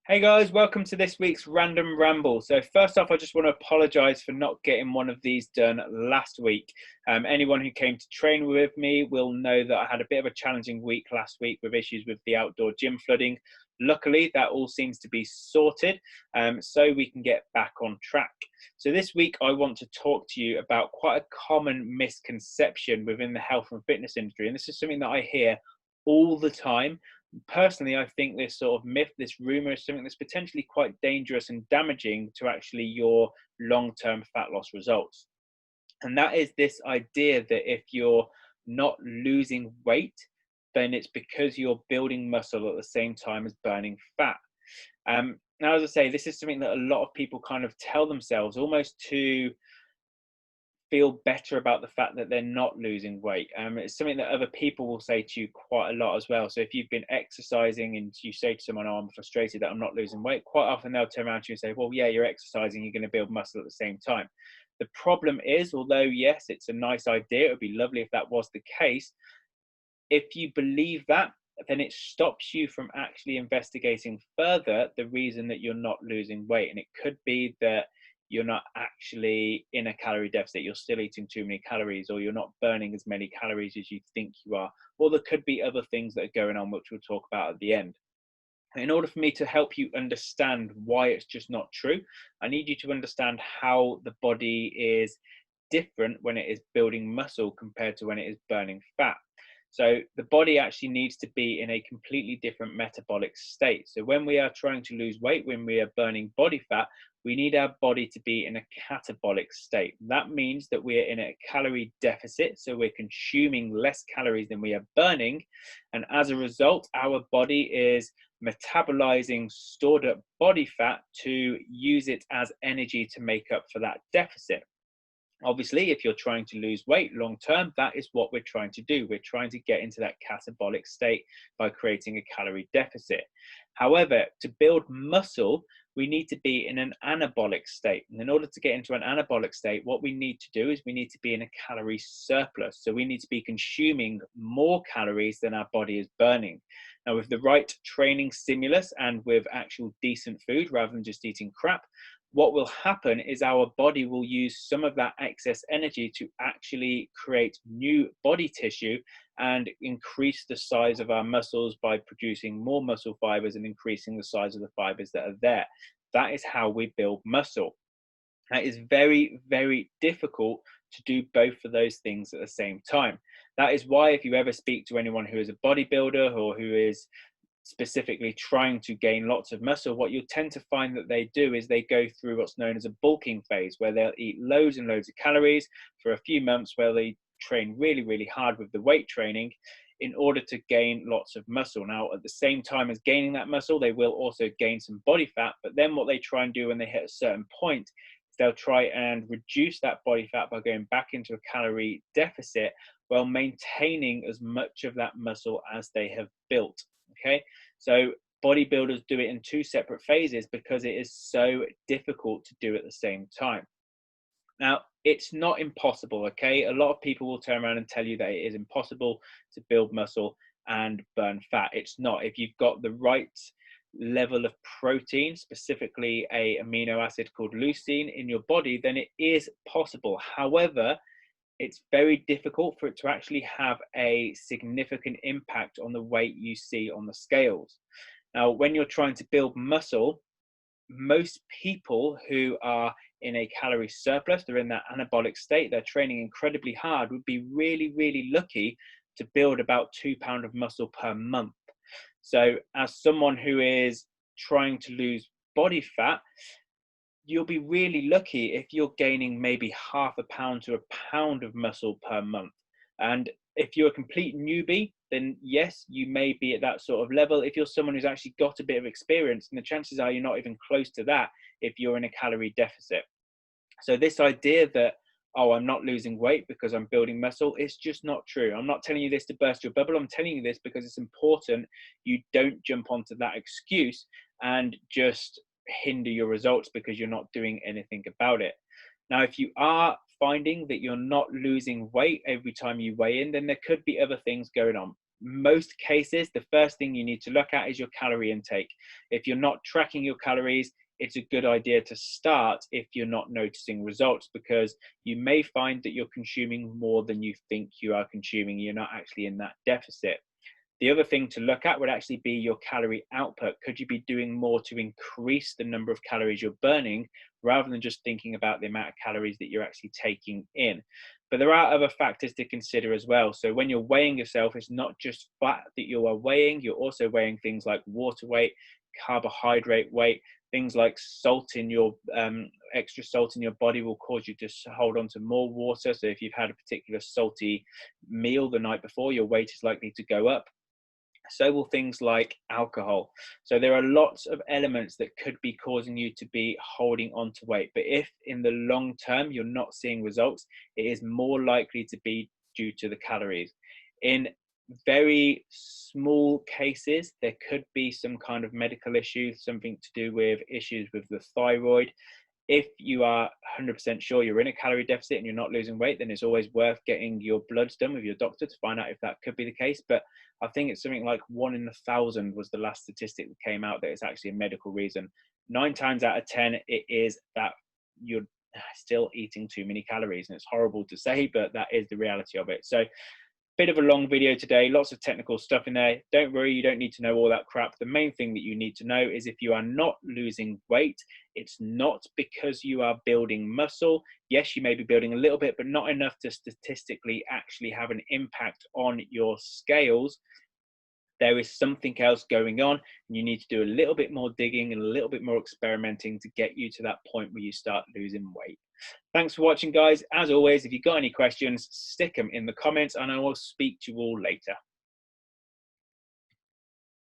Hey guys, welcome to this week's Random Ramble. So first off, I just want to apologize for not getting one of these done last week. Anyone who came to train with me will know that I had a bit of a challenging week last week with issues with the outdoor gym flooding. Luckily, that all seems to be sorted, so we can get back on track. So this week, I want to talk to you about quite a common misconception within the health and fitness industry. And this is something that I hear all the time. Personally, I think this sort of myth, this rumor, is something that's potentially quite dangerous and damaging to actually your long-term fat loss results. And that is this idea that if you're not losing weight, then it's because you're building muscle at the same time as burning fat. Now, as I say, this is something that a lot of people kind of tell themselves almost to feel better about the fact that they're not losing weight. It's something that other people will say to you quite a lot as well. So if you've been exercising and you say to someone, "Oh, I'm frustrated that I'm not losing weight," quite often they'll turn around to you and say, "Well, yeah, you're exercising, you're going to build muscle at the same time." The problem is, although yes, it's a nice idea, it would be lovely if that was the case. If you believe that, then it stops you from actually investigating further the reason that you're not losing weight. And it could be that you're not actually in a calorie deficit, you're still eating too many calories, or you're not burning as many calories as you think you are. Or there could be other things that are going on, which we'll talk about at the end. In order for me to help you understand why it's just not true, I need you to understand how the body is different when it is building muscle compared to when it is burning fat. So the body actually needs to be in a completely different metabolic state. So when we are trying to lose weight, when we are burning body fat, we need our body to be in a catabolic state. That means that we are in a calorie deficit. So we're consuming less calories than we are burning. And as a result, our body is metabolizing stored up body fat to use it as energy to make up for that deficit. Obviously, if you're trying to lose weight long term, that is what we're trying to do. We're trying to get into that catabolic state by creating a calorie deficit. However, to build muscle, we need to be in an anabolic state. And in order to get into an anabolic state, what we need to do is we need to be in a calorie surplus. So we need to be consuming more calories than our body is burning. Now, with the right training stimulus and with actual decent food rather than just eating crap, what will happen is our body will use some of that excess energy to actually create new body tissue and increase the size of our muscles by producing more muscle fibers and increasing the size of the fibers that are there. That is how we build muscle. It is very, very difficult to do both of those things at the same time. That is why if you ever speak to anyone who is a bodybuilder or who is specifically trying to gain lots of muscle, what you'll tend to find that they do is they go through what's known as a bulking phase, where they'll eat loads and loads of calories for a few months, where they train really, really hard with the weight training in order to gain lots of muscle. Now, at the same time as gaining that muscle, they will also gain some body fat. But then what they try and do when they hit a certain point is they'll try and reduce that body fat by going back into a calorie deficit while maintaining as much of that muscle as they have built. Okay, so bodybuilders do it in two separate phases because it is so difficult to do at the same time. Now, it's not impossible, okay? A lot of people will turn around and tell you that it is impossible to build muscle and burn fat. It's not. If you've got the right level of protein, specifically a amino acid called leucine in your body, then it is possible. However, it's very difficult for it to actually have a significant impact on the weight you see on the scales. Now, when you're trying to build muscle, most people who are in a calorie surplus, they're in that anabolic state, they're training incredibly hard, would be really, really lucky to build about 2 pounds of muscle per month. So as someone who is trying to lose body fat, you'll be really lucky if you're gaining maybe half a pound to a pound of muscle per month. And if you're a complete newbie, then yes, you may be at that sort of level. If you're someone who's actually got a bit of experience, and the chances are you're not even close to that if you're in a calorie deficit. So this idea that, oh, I'm not losing weight because I'm building muscle, it's just not true. I'm not telling you this to burst your bubble. I'm telling you this because it's important you don't jump onto that excuse and just hinder your results because you're not doing anything about it. Now, if you are finding that you're not losing weight every time you weigh in, then there could be other things going on. most cases, the first thing you need to look at is your calorie intake. If you're not tracking your calories, it's a good idea to start if you're not noticing results, because you may find that you're consuming more than you think you are consuming. You're not actually in that deficit. The other thing to look at would actually be your calorie output. Could you be doing more to increase the number of calories you're burning, rather than just thinking about the amount of calories that you're actually taking in? But there are other factors to consider as well. So when you're weighing yourself, it's not just fat that you are weighing, you're also weighing things like water weight, carbohydrate weight, things like salt in your extra salt in your body will cause you to hold on to more water. So if you've had a particular salty meal the night before, your weight is likely to go up. So will things like alcohol. So there are lots of elements that could be causing you to be holding on to weight. But if in the long term you're not seeing results, it is more likely to be due to the calories. In very small cases, there could be some kind of medical issue, something to do with issues with the thyroid. If you are 100% sure you're in a calorie deficit and you're not losing weight, then it's always worth getting your bloods done with your doctor to find out if that could be the case. But I think it's something like 1 in 1,000 was the last statistic that came out that it's actually a medical reason. 9 times out of 10, it is that you're still eating too many calories. And it's horrible to say, but that is the reality of it. So bit of a long video today, lots of technical stuff in there. Don't worry, you don't need to know all that crap. The main thing that you need to know is if you are not losing weight, it's not because you are building muscle. Yes, you may be building a little bit, but not enough to statistically actually have an impact on your scales. There is something else going on, and you need to do a little bit more digging and a little bit more experimenting to get you to that point where you start losing weight. Thanks for watching, guys. As always, if you've got any questions, stick them in the comments and I will speak to you all later.